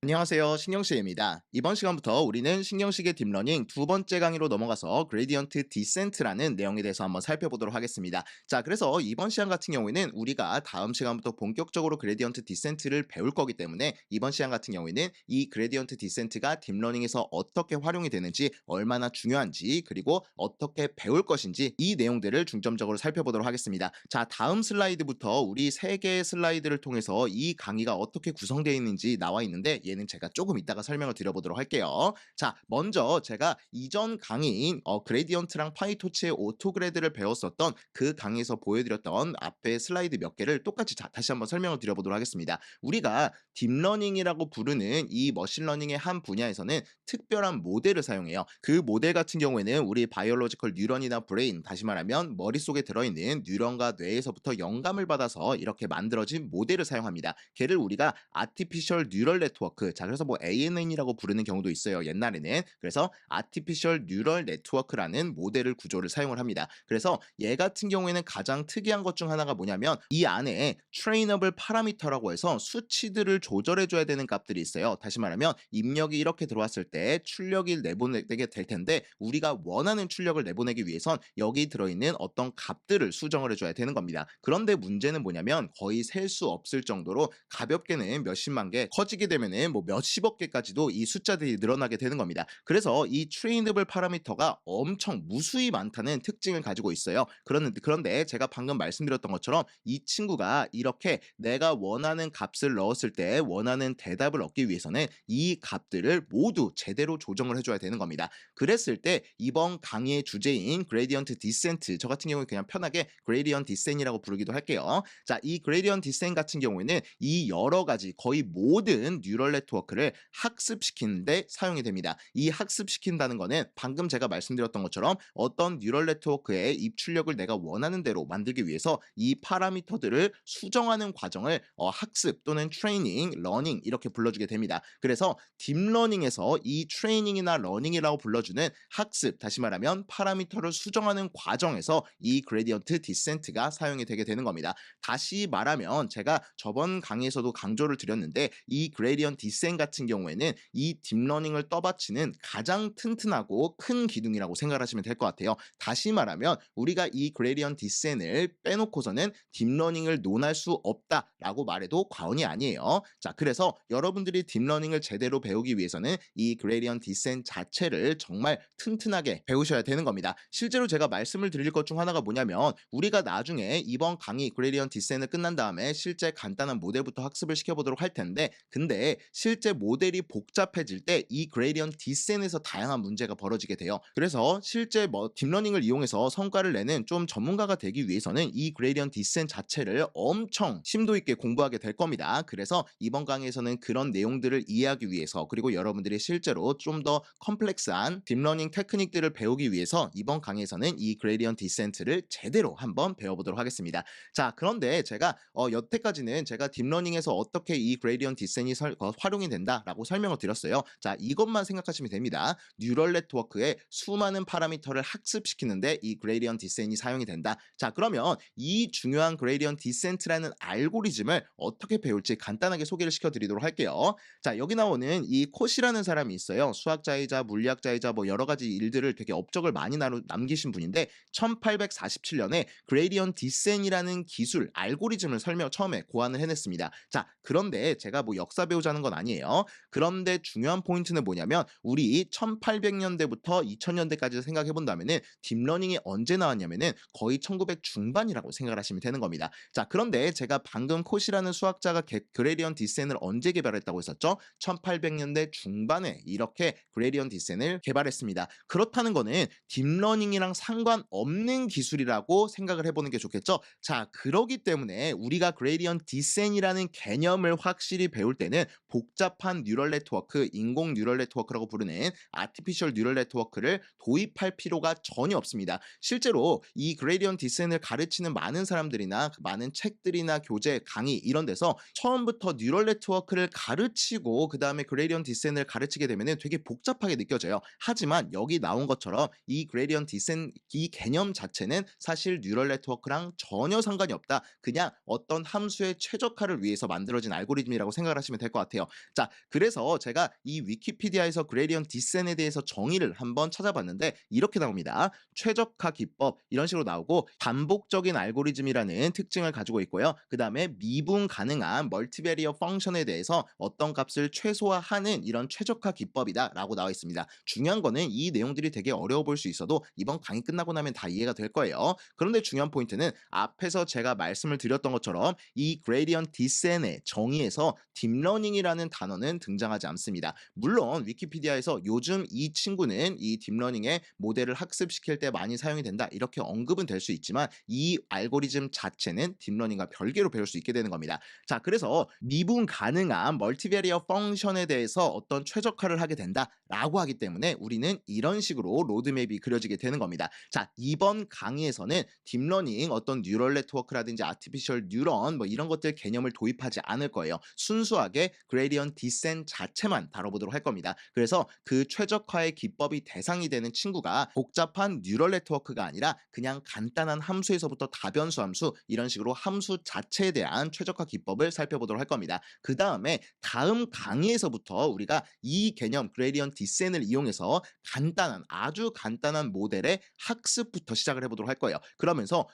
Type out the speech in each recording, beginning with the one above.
안녕하세요. 신경식입니다. 이번 시간부터 우리는 신경식의 딥러닝 두 번째 강의로 넘어가서 그레디언트 디센트라는 내용에 대해서 한번 살펴보도록 하겠습니다. 자, 그래서 이번 시간 같은 경우에는 우리가 다음 시간부터 본격적으로 그레디언트 디센트를 배울 거기 때문에 이번 시간 같은 경우에는 이 그레디언트 디센트가 딥러닝에서 어떻게 활용이 되는지, 얼마나 중요한지, 그리고 어떻게 배울 것인지 이 내용들을 중점적으로 살펴보도록 하겠습니다. 자, 다음 슬라이드부터 우리 세 개의 슬라이드를 통해서 이 강의가 어떻게 구성되어 있는지 나와 있는데 얘는 제가 조금 이따가 설명을 드려보도록 할게요. 자, 먼저 제가 이전 강의인 그레디언트랑 파이토치의 오토그레드를 배웠었던 그 강의에서 보여드렸던 앞에 슬라이드 몇 개를 똑같이 다시 한번 설명을 드려보도록 하겠습니다. 우리가 딥러닝이라고 부르는 이 머신러닝의 한 분야에서는 특별한 모델을 사용해요. 그 모델 같은 경우에는 우리 바이올로지컬 뉴런이나 브레인, 다시 말하면 머릿속에 들어있는 뉴런과 뇌에서부터 영감을 받아서 이렇게 만들어진 모델을 사용합니다. 걔를 우리가 아티피셜 뉴럴 네트워크, 자 그래서 뭐 ANN이라고 부르는 경우도 있어요, 옛날에는. 그래서 아티피셜 뉴럴 네트워크라는 모델을 구조를 사용을 합니다. 그래서 얘 같은 경우에는 가장 특이한 것 중 하나가 뭐냐면 이 안에 트레이너블 파라미터라고 해서 수치들을 조절해줘야 되는 값들이 있어요. 다시 말하면 입력이 이렇게 들어왔을 때 출력이 내보내게 될 텐데 우리가 원하는 출력을 내보내기 위해선 여기 들어있는 어떤 값들을 수정을 해줘야 되는 겁니다. 그런데 문제는 뭐냐면 거의 셀 수 없을 정도로 가볍게는 몇십만 개, 커지게 되면은 뭐 몇십억 개까지도 이 숫자들이 늘어나게 되는 겁니다. 그래서 이 트레이너블 파라미터가 엄청 무수히 많다는 특징을 가지고 있어요. 그런데 제가 방금 말씀드렸던 것처럼 이 친구가 이렇게 내가 원하는 값을 넣었을 때 원하는 대답을 얻기 위해서는 이 값들을 모두 제대로 조정을 해줘야 되는 겁니다. 그랬을 때 이번 강의의 주제인 그레디언트 디센트, 저 같은 경우에 그냥 편하게 그레디언트 디센이라고 부르기도 할게요. 자, 이 그레디언트 디센 같은 경우에는 이 여러 가지 거의 모든 뉴럴 네트워크를 학습시키는데 사용이 됩니다. 이 학습시킨다는 거는 방금 제가 말씀드렸던 것처럼 어떤 뉴럴 네트워크의 입출력을 내가 원하는 대로 만들기 위해서 이 파라미터들을 수정하는 과정을 학습 또는 트레이닝, 러닝 이렇게 불러주게 됩니다. 그래서 딥러닝에서 이 트레이닝이나 러닝이라고 불러주는 학습, 다시 말하면 파라미터를 수정하는 과정에서 이 그레디언트 디센트가 사용이 되게 되는 겁니다. 다시 말하면 제가 저번 강의에서도 강조를 드렸는데 이 그레디언트 디센트 같은 경우에는 이 딥러닝을 떠받치는 가장 튼튼하고 큰 기둥이라고 생각하시면 될 것 같아요. 다시 말하면 우리가 이 그레디언트 디센트를 빼놓고서는 딥러닝을 논할 수 없다라고 말해도 과언이 아니에요. 자, 그래서 여러분들이 딥러닝을 제대로 배우기 위해서는 이 그레디언트 디센트 자체를 정말 튼튼하게 배우셔야 되는 겁니다. 실제로 제가 말씀을 드릴 것 중 하나가 뭐냐면 우리가 나중에 이번 강의 그레디언트 디센트 끝난 다음에 실제 간단한 모델부터 학습을 시켜보도록 할 텐데, 근데 실제 모델이 복잡해질 때 이 그레디언트 디센트에서 다양한 문제가 벌어지게 돼요. 그래서 실제 딥러닝을 이용해서 성과를 내는 좀 전문가가 되기 위해서는 이 그레디언트 디센트 자체를 엄청 심도 있게 공부하게 될 겁니다. 그래서 이번 강의에서는 그런 내용들을 이해하기 위해서, 그리고 여러분들이 실제로 좀 더 컴플렉스한 딥러닝 테크닉들을 배우기 위해서 이번 강의에서는 이 그레디언트 디센트를 제대로 한번 배워보도록 하겠습니다. 자, 그런데 제가 여태까지는 제가 딥러닝에서 어떻게 이 그레디언트 디센이 활용이 된다라고 설명을 드렸어요. 자, 이것만 생각하시면 됩니다. 뉴럴 네트워크의 수많은 파라미터를 학습시키는데 이 그레디언트 디센이 사용이 된다. 자, 그러면 이 중요한 그레디언트 디센트라는 알고리즘을 어떻게 배울지 간단하게 소개를 시켜드리도록 할게요. 자, 여기 나오는 이 콧이라는 사람이 있어요. 수학자이자 물리학자이자 뭐 여러 가지 일들을 되게 업적을 많이 남기신 분인데 1847년에 그레디언트 디센이라는 기술, 알고리즘을 처음에 고안을 해냈습니다. 자, 그런데 제가 뭐 역사 배우자는 건 아니에요. 그런데 중요한 포인트는 뭐냐면 우리 1800년대부터 2000년대까지 생각해 본다면은 딥러닝이 언제 나왔냐면은 거의 1900 중반이라고 생각을 하시면 되는 겁니다. 자, 그런데 제가 방금 콧이라는 수학자가 그레디언트 디센을 언제 개발했다고 했었죠? 1800년대 중반에 이렇게 그레디언트 디센을 개발했습니다. 그렇다는 거는 딥러닝이랑 상관없는 기술이라고 생각을 해보는 게 좋겠죠? 자, 그러기 때문에 우리가 그레디언트 디센이라는 개념을 확실히 배울 때는 복잡한 뉴럴 네트워크, 인공 뉴럴 네트워크라고 부르는 아티피셜 뉴럴 네트워크를 도입할 필요가 전혀 없습니다. 실제로 이 그레디언트 디센을 가르치는 많은 사람들이나 많은 책들이나 교재, 강의 이런 데서 처음부터 뉴럴 네트워크를 가르치고 그 다음에 그레디언트 디센을 가르치게 되면 되게 복잡하게 느껴져요. 하지만 여기 나온 것처럼 이 그레디언트 디센 이 개념 자체는 사실 뉴럴 네트워크랑 전혀 상관이 없다. 그냥 어떤 함수의 최적화를 위해서 만들어진 알고리즘이라고 생각을 하시면 될 것 같아요. 자, 그래서 제가 이 위키피디아에서 그레디언트 디센에 대해서 정의를 한번 찾아봤는데 이렇게 나옵니다. 최적화 기법 이런 식으로 나오고 반복적인 알고리즘이라는 특징을 가지고 있고요. 그다음에 미분 가능한 멀티베리어 펑션에 대해서 어떤 값을 최소화하는 이런 최적화 기법이다라고 나와 있습니다. 중요한 거는 이 내용들이 되게 어려워 보일 수 있어도 이번 강의 끝나고 나면 다 이해가 될 거예요. 그런데 중요한 포인트는 앞에서 제가 말씀을 드렸던 것처럼 이 그레디언트 디센의 정의에서 딥러닝이라는 단어는 등장하지 않습니다. 물론 위키피디아에서 요즘 이 친구는 이 딥러닝의 모델을 학습시킬 때 많이 사용이 된다 이렇게 언급은 될 수 있지만 이 알고리즘 자체는 딥러닝과 별개로 배울 수 있게 되는 겁니다. 자, 그래서 미분 가능한 멀티베리어 펑션에 대해서 어떤 최적화를 하게 된다라고 하기 때문에 우리는 이런 식으로 로드맵이 그려지게 되는 겁니다. 자, 이번 강의에서는 딥러닝 어떤 뉴럴 네트워크라든지 아티피셜 뉴런 뭐 이런 것들 개념을 도입하지 않을 거예요. 순수하게 그레디언트 디센 자체만 다뤄보도록 할 겁니다. 그래서 그 최적화의 기법이 대상이 되는 친구가 복잡한 뉴럴 네트워크가 아니라 그냥 간단한 함수에서부터 다변수 함수 이런 식으로 함수 자체에 대한 최적화 기법을 살펴보도록 할 겁니다. 그 다음에 다음 강의에서부터 우리가 이 개념 그레디언트 디센을 이용해서 간단한 아주 간단한 모델의 학습부터 시작을 해보도록 할 거예요. 그러면서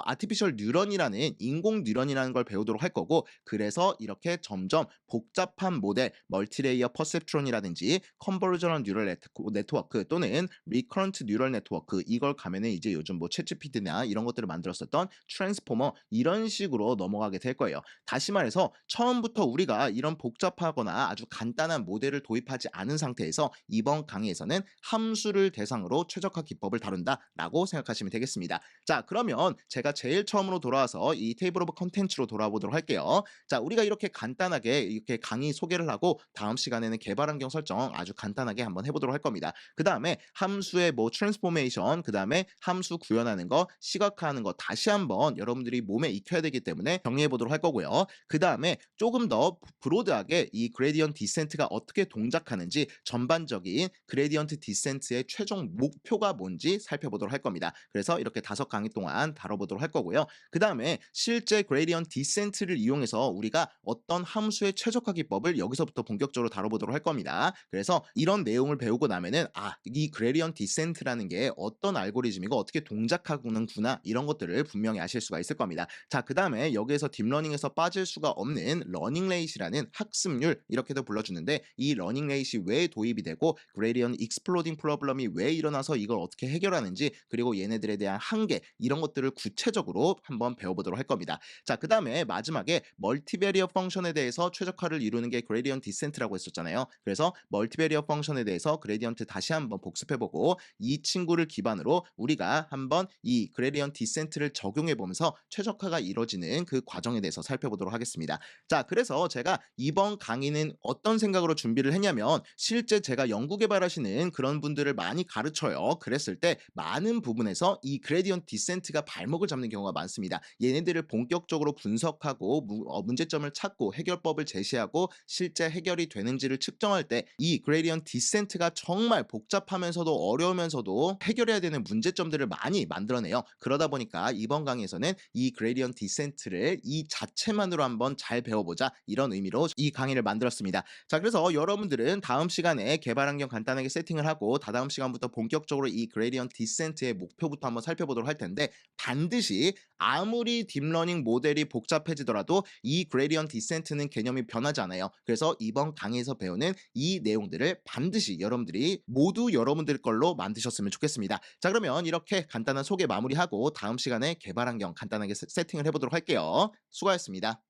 아티피셜 뉴런이라는 인공 뉴런이라는 걸 배우도록 할 거고 그래서 이렇게 점점 복잡한 모델 멀티레이어 퍼셉트론이라든지 컨버전럴 뉴럴 네트워크 또는 리커런트 뉴럴 네트워크 이걸 가면은 이제 요즘 뭐 챗GPT나 이런 것들을 만들었었던 트랜스포머 이런 식으로 넘어가게 될 거예요. 다시 말해서 처음부터 우리가 이런 복잡하거나 아주 간단한 모델을 도입하지 않은 상태에서 이번 강의에서는 함수를 대상으로 최적화 기법을 다룬다라고 생각하시면 되겠습니다. 자, 그러면 제가 제일 처음으로 돌아와서 이 테이블 오브 컨텐츠로 돌아와 보도록 할게요. 자, 우리가 이렇게 간단하게 이렇게 강의 소개를 하고 다음 시간에는 개발 환경 설정 아주 간단하게 한번 해보도록 할 겁니다. 그 다음에 함수의 뭐 트랜스포메이션, 그 다음에 함수 구현하는 거, 시각화하는 거 다시 한번 여러분들이 몸에 익혀야 되기 때문에 정리해 보도록 할 거고요. 그 다음에 조금 더 브로드하게 이 그레디언트 디센트가 어떻게 동작하는지 전반적인 그레디언트 디센트의 최종 목표가 뭔지 살펴보도록 할 겁니다. 그래서 이렇게 5강의 동안 다뤄보도록 할 거고요. 그 다음에 실제 그레디언트 디센트를 이용해서 우리가 어떤 함수의 최적화 기법을 여기서부터 본격적으로 다뤄보도록 할 겁니다. 그래서 이런 내용을 배우고 나면은 이 그레디언트 디센트라는 게 어떤 알고리즘이고 어떻게 동작하는구나 이런 것들을 분명히 아실 수가 있을 겁니다. 자, 그 다음에 여기에서 딥러닝에서 빠질 수가 없는 러닝 레이시라는 학습률 이렇게도 불러주는데 이 러닝 레이시 왜 도입이 되고 그레디언트 익스플로딩 프로블럼이 왜 일어나서 이걸 어떻게 해결하는지 그리고 얘네들에 대한 한계 이런 것들을 구체적으로 한번 배워보도록 할 겁니다. 자, 그 다음에 마지막에 멀티베리어 펑션에 대해서 최적화를 이루는 게 그레디언트 디센트라고 했었잖아요. 그래서 멀티베리어 펑션에 대해서 그레디언트 다시 한번 복습해보고 이 친구를 기반으로 우리가 한번 이 그레디언트 디센트를 적용해보면서 최적화가 이루어지는 그 과정에 대해서 살펴보도록 하겠습니다. 자, 그래서 제가 이번 강의는 어떤 생각으로 준비를 했냐면 실제 제가 연구 개발하시는 그런 분들을 많이 가르쳐요. 그랬을 때 많은 부분에서 이 그레디언트 디센트가 발목을 잡는 경우가 많습니다. 얘네들을 본격적으로 분석하고 문제점을 찾고 해결법을 제시하고 실제 해결이 되는지를 측정할 때 이 그레디언트 디센트가 정말 복잡하면서도 어려우면서도 해결해야 되는 문제점들을 많이 만들어내요. 그러다 보니까 이번 강의에서는 이 그레디언트 디센트를 이 자체만으로 한번 잘 배워보자 이런 의미로 이 강의를 만들었습니다. 자, 그래서 여러분들은 다음 시간에 개발 환경 간단하게 세팅을 하고 다다음 시간부터 본격적으로 이 그레디언트 디센트의 목표부터 한번 살펴보도록 할 텐데 반드시 아무리 딥러닝 모델이 복잡해지더라도 이 그레디언트 디센트는 개념이 변하지 않아요. 그래서 이번 강의에서 배우는 이 내용들을 반드시 여러분들이 모두 여러분들 걸로 만드셨으면 좋겠습니다. 자, 그러면 이렇게 간단한 소개 마무리하고 다음 시간에 개발 환경 간단하게 세팅을 해보도록 할게요. 수고하셨습니다.